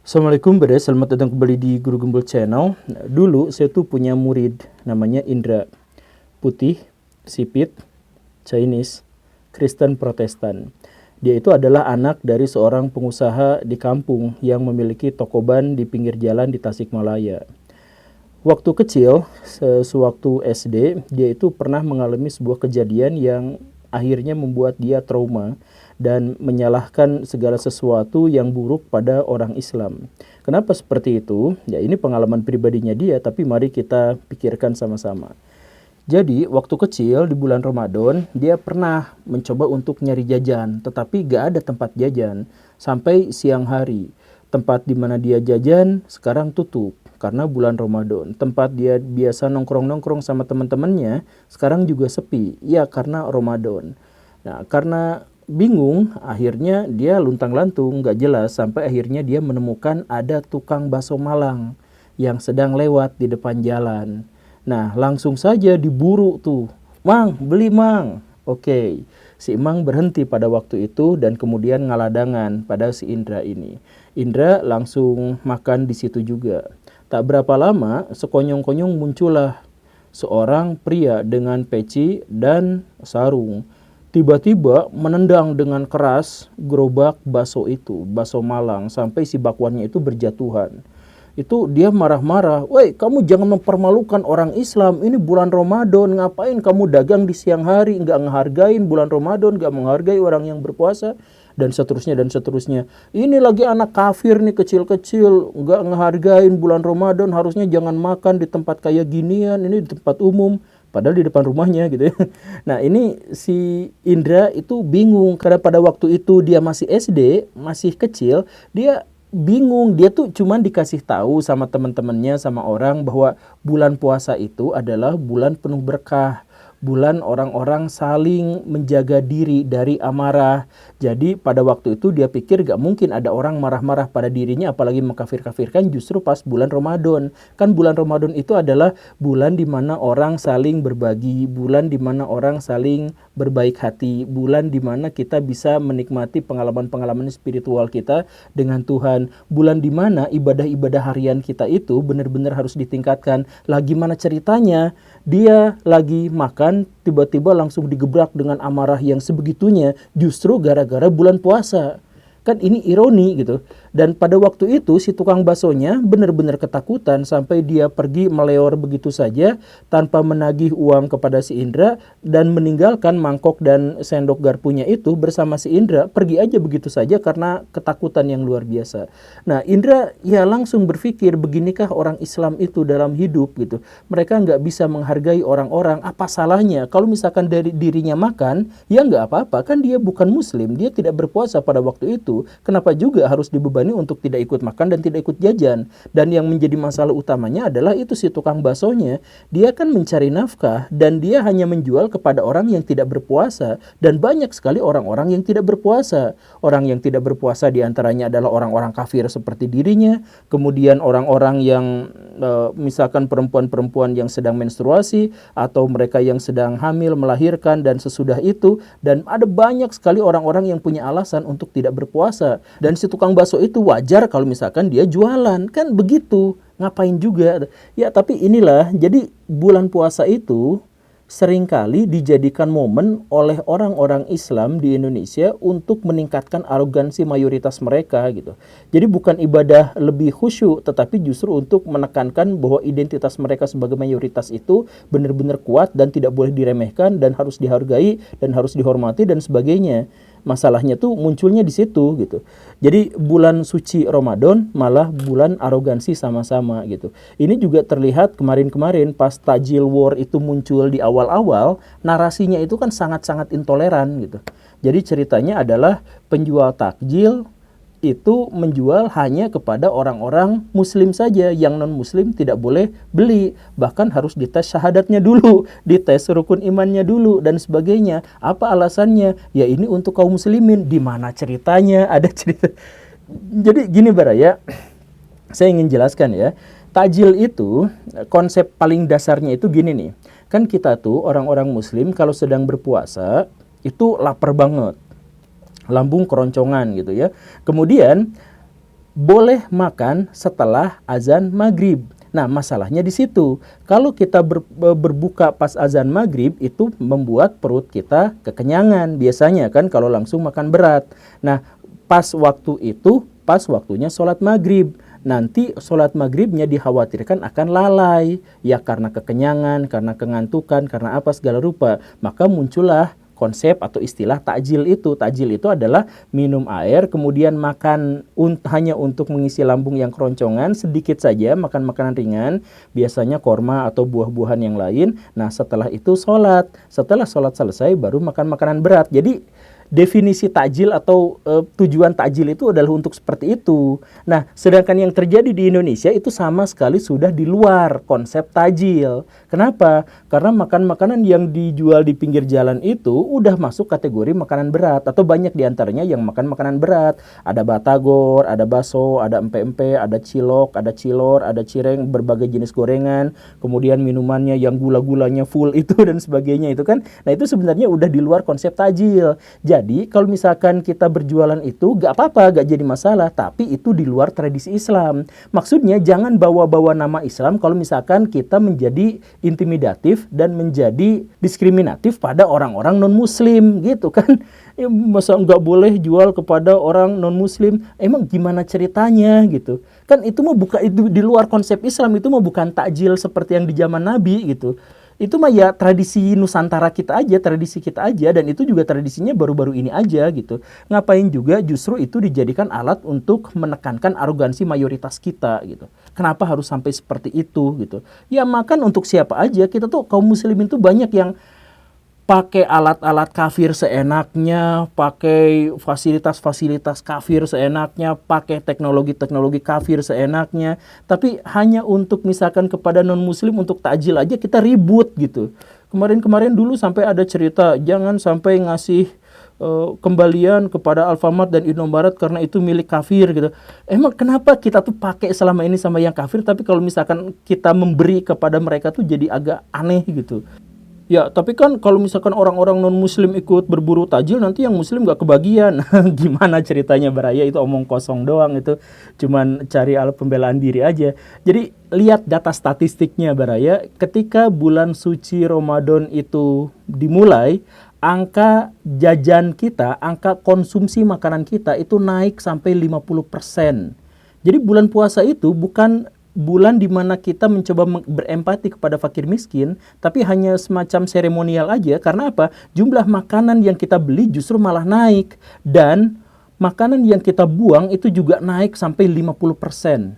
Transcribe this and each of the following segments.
Assalamualaikum Bre, selamat datang kembali di Guru Gembul Channel. Dulu saya tuh punya murid namanya Indra. Putih, sipit, Chinese, Kristen Protestan. Dia itu adalah anak dari seorang pengusaha di kampung yang memiliki toko ban di pinggir jalan di Tasikmalaya. Waktu kecil, sewaktu SD, dia itu pernah mengalami sebuah kejadian yang akhirnya membuat dia trauma dan menyalahkan segala sesuatu yang buruk pada orang Islam. Kenapa seperti itu? Ya, ini pengalaman pribadinya dia, tapi mari kita pikirkan sama-sama. Jadi, waktu kecil di bulan Ramadan, dia pernah mencoba untuk nyari jajan, tetapi gak ada tempat jajan sampai siang hari. Tempat di mana dia jajan sekarang tutup karena bulan Ramadan. Tempat dia biasa nongkrong-nongkrong sama teman-temannya sekarang juga sepi. Ya, karena Ramadan. Nah, karena bingung, akhirnya dia luntang-lantung, gak jelas, sampai akhirnya dia menemukan ada tukang bakso Malang yang sedang lewat di depan jalan. Nah, langsung saja diburu tuh. Mang, beli mang. Oke, si Mang berhenti pada waktu itu dan kemudian ngaladangan pada si Indra ini. Indra langsung makan di situ juga. Tak berapa lama, sekonyong-konyong muncullah seorang pria dengan peci dan sarung. Tiba-tiba menendang dengan keras gerobak bakso itu, bakso Malang, sampai si bakwannya itu berjatuhan. Itu dia marah-marah, "Woi, kamu jangan mempermalukan orang Islam, ini bulan Ramadan, ngapain kamu dagang di siang hari, nggak ngehargain bulan Ramadan, nggak menghargai orang yang berpuasa," dan seterusnya dan seterusnya. "Ini lagi anak kafir nih, kecil-kecil, nggak ngehargain bulan Ramadan, harusnya jangan makan di tempat kayak ginian, ini di tempat umum." Padahal di depan rumahnya gitu ya. Nah, ini si Indra itu bingung karena pada waktu itu dia masih SD, masih kecil, dia bingung. Dia tuh cuman dikasih tahu sama teman-temannya, sama orang, bahwa bulan puasa itu adalah bulan penuh berkah, bulan orang-orang saling menjaga diri dari amarah. Jadi pada waktu itu dia pikir gak mungkin ada orang marah-marah pada dirinya, apalagi mengkafir-kafirkan, justru pas bulan Ramadan. Kan bulan Ramadan itu adalah bulan dimana orang saling berbagi, bulan dimana orang saling berbaik hati, bulan dimana kita bisa menikmati pengalaman-pengalaman spiritual kita dengan Tuhan, bulan dimana ibadah-ibadah harian kita itu benar-benar harus ditingkatkan. Lagi mana ceritanya dia lagi makan, tiba-tiba langsung digebrak dengan amarah yang sebegitunya, justru gara-gara bulan puasa. Kan ini ironi gitu. Dan pada waktu itu si tukang baksonya benar-benar ketakutan sampai dia pergi meleor begitu saja tanpa menagih uang kepada si Indra dan meninggalkan mangkok dan sendok garpunya itu bersama si Indra, pergi aja begitu saja karena ketakutan yang luar biasa. Nah, Indra ya langsung berpikir, beginikah orang Islam itu dalam hidup gitu. Mereka nggak bisa menghargai orang-orang, apa salahnya kalau misalkan dari dirinya makan, ya nggak apa-apa, kan dia bukan muslim, dia tidak berpuasa pada waktu itu, kenapa juga harus dibebani untuk tidak ikut makan dan tidak ikut jajan. Dan yang menjadi masalah utamanya adalah itu si tukang baksonya, dia kan mencari nafkah dan dia hanya menjual kepada orang yang tidak berpuasa, dan banyak sekali orang-orang yang tidak berpuasa. Orang yang tidak berpuasa diantaranya adalah orang-orang kafir seperti dirinya, kemudian orang-orang yang misalkan perempuan-perempuan yang sedang menstruasi, atau mereka yang sedang hamil, melahirkan, dan sesudah itu. Dan ada banyak sekali orang-orang yang punya alasan untuk tidak berpuasa. Dan si tukang bakso itu wajar kalau misalkan dia jualan, kan begitu, ngapain juga. Ya, tapi inilah, jadi bulan puasa itu seringkali dijadikan momen oleh orang-orang Islam di Indonesia untuk meningkatkan arogansi mayoritas mereka gitu. Jadi bukan ibadah lebih khusyuk, tetapi justru untuk menekankan bahwa identitas mereka sebagai mayoritas itu benar-benar kuat dan tidak boleh diremehkan dan harus dihargai dan harus dihormati dan sebagainya. Masalahnya tuh munculnya di situ gitu. Jadi bulan suci Ramadan malah bulan arogansi sama-sama gitu. Ini juga terlihat kemarin-kemarin pas Tajil War itu muncul di awal-awal, narasinya itu kan sangat-sangat intoleran gitu. Jadi ceritanya adalah penjual takjil itu menjual hanya kepada orang-orang muslim saja, yang non-muslim tidak boleh beli, bahkan harus dites syahadatnya dulu, dites rukun imannya dulu dan sebagainya. Apa alasannya? Ya ini untuk kaum muslimin. Di mana ceritanya? Ada cerita. Jadi gini Baraya, saya ingin jelaskan ya. Takjil itu konsep paling dasarnya itu gini nih. Kan kita tuh orang-orang muslim kalau sedang berpuasa itu lapar banget, lambung keroncongan gitu ya. Kemudian boleh makan setelah azan maghrib. Nah, masalahnya di situ. Kalau kita berbuka pas azan maghrib, itu membuat perut kita kekenyangan. Biasanya kan kalau langsung makan berat. Nah, pas waktu itu, pas waktunya sholat maghrib. Nanti sholat maghribnya dikhawatirkan akan lalai. Ya karena kekenyangan, karena kengantukan, karena apa segala rupa. Maka muncullah konsep atau istilah takjil itu. Takjil itu adalah minum air, kemudian makan hanya untuk mengisi lambung yang keroncongan, sedikit saja, makan makanan ringan, biasanya korma atau buah-buahan yang lain. Nah, setelah itu sholat. Setelah sholat selesai, baru makan makanan berat. Jadi, definisi takjil atau tujuan takjil itu adalah untuk seperti itu. Nah, sedangkan yang terjadi di Indonesia itu sama sekali sudah di luar konsep takjil. Kenapa? Karena makan-makanan yang dijual di pinggir jalan itu udah masuk kategori makanan berat, atau banyak diantaranya yang makan makanan berat. Ada batagor, ada bakso, ada empe-empe, ada cilok, ada cilor, ada cireng, berbagai jenis gorengan, kemudian minumannya yang gula-gulanya full itu dan sebagainya itu kan. Nah, itu sebenarnya udah di luar konsep takjil. Jadi kalau misalkan kita berjualan itu gak apa-apa, gak jadi masalah, tapi itu di luar tradisi Islam. Maksudnya jangan bawa-bawa nama Islam kalau misalkan kita menjadi intimidatif dan menjadi diskriminatif pada orang-orang non-muslim gitu kan. Ya, masa nggak boleh jual kepada orang non-muslim? Emang gimana ceritanya gitu? Kan itu mah bukan, itu di luar konsep Islam, itu mah bukan takjil seperti yang di zaman Nabi gitu. Itu mah ya tradisi Nusantara kita aja, tradisi kita aja, dan itu juga tradisinya baru-baru ini aja gitu. Ngapain juga justru itu dijadikan alat untuk menekankan arogansi mayoritas kita gitu. Kenapa harus sampai seperti itu gitu? Ya makan untuk siapa aja, kita tuh kaum muslimin tuh banyak yang pakai alat-alat kafir seenaknya, pakai fasilitas-fasilitas kafir seenaknya, pakai teknologi-teknologi kafir seenaknya, tapi hanya untuk misalkan kepada non-muslim untuk takjil aja kita ribut gitu. Kemarin-kemarin dulu sampai ada cerita, jangan sampai ngasih kembalian kepada Alfamart dan Indomaret karena itu milik kafir gitu. Emang kenapa kita tuh pakai selama ini sama yang kafir, tapi kalau misalkan kita memberi kepada mereka tuh jadi agak aneh gitu. Ya, tapi kan kalau misalkan orang-orang non-muslim ikut berburu takjil, nanti yang muslim gak kebagian. Gimana ceritanya Baraya? Itu omong kosong doang itu. Cuman cari alat pembelaan diri aja. Jadi, lihat data statistiknya Baraya. Ketika bulan suci Ramadan itu dimulai, angka jajan kita, angka konsumsi makanan kita itu naik sampai 50%. Jadi bulan puasa itu bukan bulan di mana kita mencoba berempati kepada fakir miskin, tapi hanya semacam seremonial aja. Karena apa? Jumlah makanan yang kita beli justru malah naik, dan makanan yang kita buang itu juga naik sampai 50%.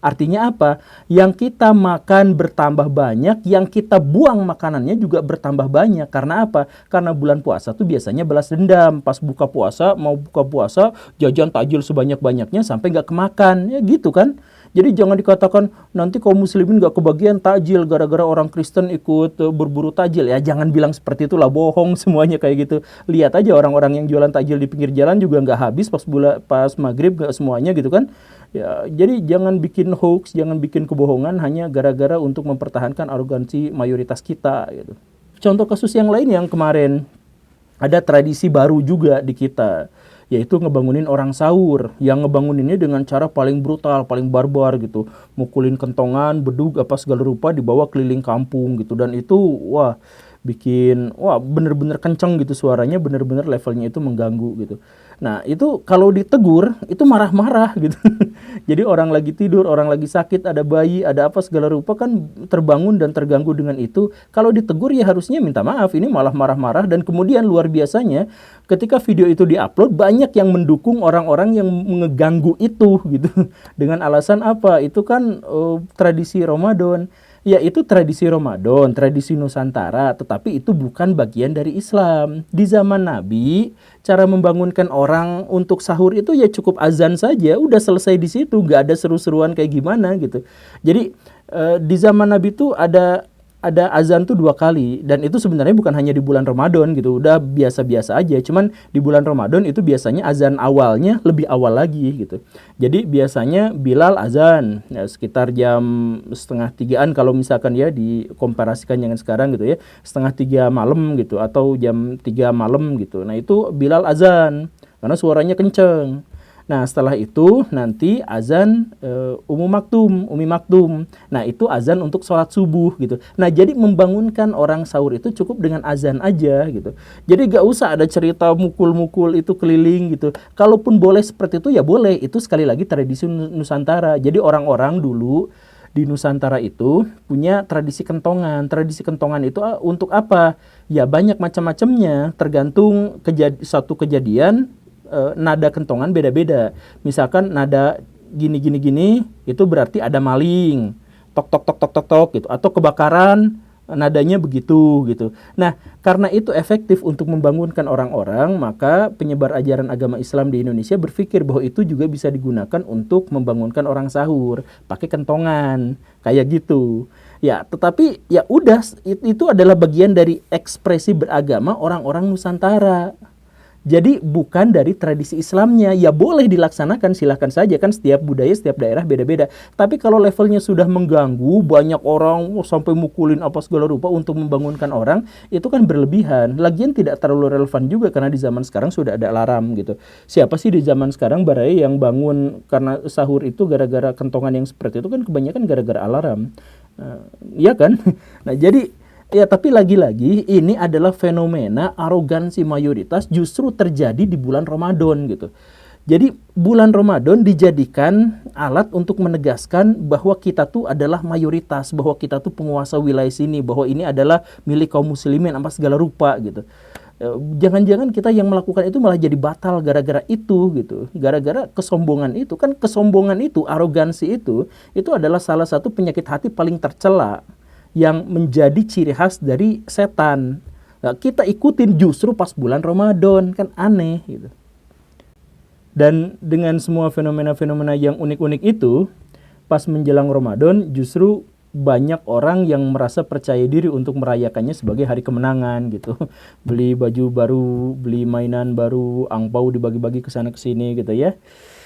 Artinya apa? Yang kita makan bertambah banyak, yang kita buang makanannya juga bertambah banyak. Karena apa? Karena bulan puasa tuh biasanya balas dendam. Pas buka puasa, mau buka puasa, jajan takjil sebanyak-banyaknya sampai nggak kemakan. Ya gitu kan? Jadi jangan dikatakan nanti kaum muslimin gak kebagian takjil gara-gara orang Kristen ikut berburu takjil. Ya jangan bilang seperti itulah, bohong semuanya kayak gitu. Lihat aja orang-orang yang jualan takjil di pinggir jalan juga gak habis pas maghrib, gak semuanya gitu kan. Ya, jadi jangan bikin hoax, jangan bikin kebohongan hanya gara-gara untuk mempertahankan arogansi mayoritas kita gitu. Contoh kasus yang lain yang kemarin, ada tradisi baru juga di kita, yaitu ngebangunin orang sahur, yang ngebanguninnya dengan cara paling brutal, paling barbar gitu, mukulin kentongan, bedug apa segala rupa, dibawa keliling kampung gitu. Dan itu wah bener-bener kenceng gitu suaranya, bener-bener levelnya itu mengganggu gitu. Nah itu kalau ditegur itu marah-marah gitu. Jadi orang lagi tidur, orang lagi sakit, ada bayi, ada apa segala rupa kan terbangun dan terganggu dengan itu. Kalau ditegur ya harusnya minta maaf, ini malah marah-marah. Dan kemudian luar biasanya ketika video itu diupload, banyak yang mendukung orang-orang yang mengganggu itu gitu. Dengan alasan apa? Itu kan tradisi Ramadan. Ya itu tradisi Ramadan, tradisi Nusantara, tetapi itu bukan bagian dari Islam. Di zaman Nabi, cara membangunkan orang untuk sahur itu ya cukup azan saja, udah selesai di situ, nggak ada seru-seruan kayak gimana gitu. Jadi di zaman Nabi itu ada azan tuh 2 kali, dan itu sebenarnya bukan hanya di bulan Ramadan gitu, udah biasa-biasa aja. Cuman di bulan Ramadan itu biasanya azan awalnya lebih awal lagi gitu. Jadi biasanya Bilal azan ya, sekitar jam 2:30 kalau misalkan ya dikomparasikan dengan sekarang gitu ya, 2:30 malam gitu atau jam 3 malam gitu. Nah itu Bilal azan karena suaranya kenceng. Nah, setelah itu nanti azan umi maktum. Nah, itu azan untuk sholat subuh gitu. Nah, jadi membangunkan orang sahur itu cukup dengan azan aja gitu. Jadi gak usah ada cerita mukul-mukul itu keliling gitu. Kalaupun boleh seperti itu ya boleh. Itu sekali lagi tradisi Nusantara. Jadi orang-orang dulu di Nusantara itu punya tradisi kentongan. Tradisi kentongan itu untuk apa? Ya banyak macam-macamnya, tergantung satu kejadian, nada kentongan beda-beda. Misalkan nada gini gini gini itu berarti ada maling, tok tok tok tok tok tok gitu, atau kebakaran nadanya begitu gitu. Nah, karena itu efektif untuk membangunkan orang-orang, maka penyebar ajaran agama Islam di Indonesia berpikir bahwa itu juga bisa digunakan untuk membangunkan orang sahur, pakai kentongan, kayak gitu. Ya, tetapi ya udah, itu adalah bagian dari ekspresi beragama orang-orang Nusantara. Jadi bukan dari tradisi Islamnya, ya boleh dilaksanakan, silahkan saja, kan setiap budaya, setiap daerah beda-beda. Tapi kalau levelnya sudah mengganggu, banyak orang sampai mukulin apa segala rupa untuk membangunkan orang, itu kan berlebihan. Lagian tidak terlalu relevan juga karena di zaman sekarang sudah ada alarm gitu. Siapa sih di zaman sekarang Barai yang bangun karena sahur itu gara-gara kentongan yang seperti itu, kan kebanyakan gara-gara alarm. Iya kan? Nah, jadi ya, tapi lagi-lagi ini adalah fenomena arogansi mayoritas justru terjadi di bulan Ramadan gitu. Jadi bulan Ramadan dijadikan alat untuk menegaskan bahwa kita tuh adalah mayoritas, bahwa kita tuh penguasa wilayah sini, bahwa ini adalah milik kaum muslimin apa segala rupa gitu. Jangan-jangan kita yang melakukan itu malah jadi batal gara-gara itu gitu. Gara-gara kesombongan itu. Kan kesombongan itu, arogansi itu adalah salah satu penyakit hati paling tercela yang menjadi ciri khas dari setan. Nah, kita ikutin justru pas bulan Ramadan, kan aneh gitu. Dan dengan semua fenomena-fenomena yang unik-unik itu, pas menjelang Ramadan justru banyak orang yang merasa percaya diri untuk merayakannya sebagai hari kemenangan gitu. Beli baju baru, beli mainan baru, angpau dibagi-bagi ke sana ke sini gitu ya.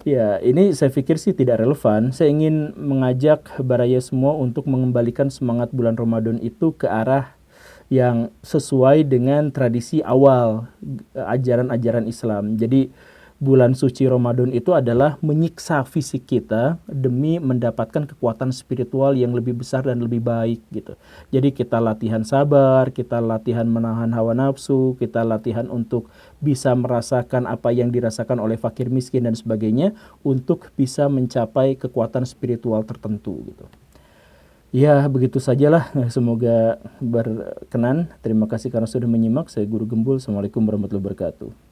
Ya, ini saya pikir sih tidak relevan. Saya ingin mengajak Baraya semua untuk mengembalikan semangat bulan Ramadan itu ke arah yang sesuai dengan tradisi awal ajaran-ajaran Islam. Jadi bulan suci Ramadan itu adalah menyiksa fisik kita demi mendapatkan kekuatan spiritual yang lebih besar dan lebih baik gitu. Jadi kita latihan sabar, kita latihan menahan hawa nafsu, kita latihan untuk bisa merasakan apa yang dirasakan oleh fakir miskin dan sebagainya untuk bisa mencapai kekuatan spiritual tertentu gitu. Ya, begitu sajalah. Semoga berkenan. Terima kasih karena sudah menyimak. Saya Guru Gembul. Assalamualaikum warahmatullahi wabarakatuh.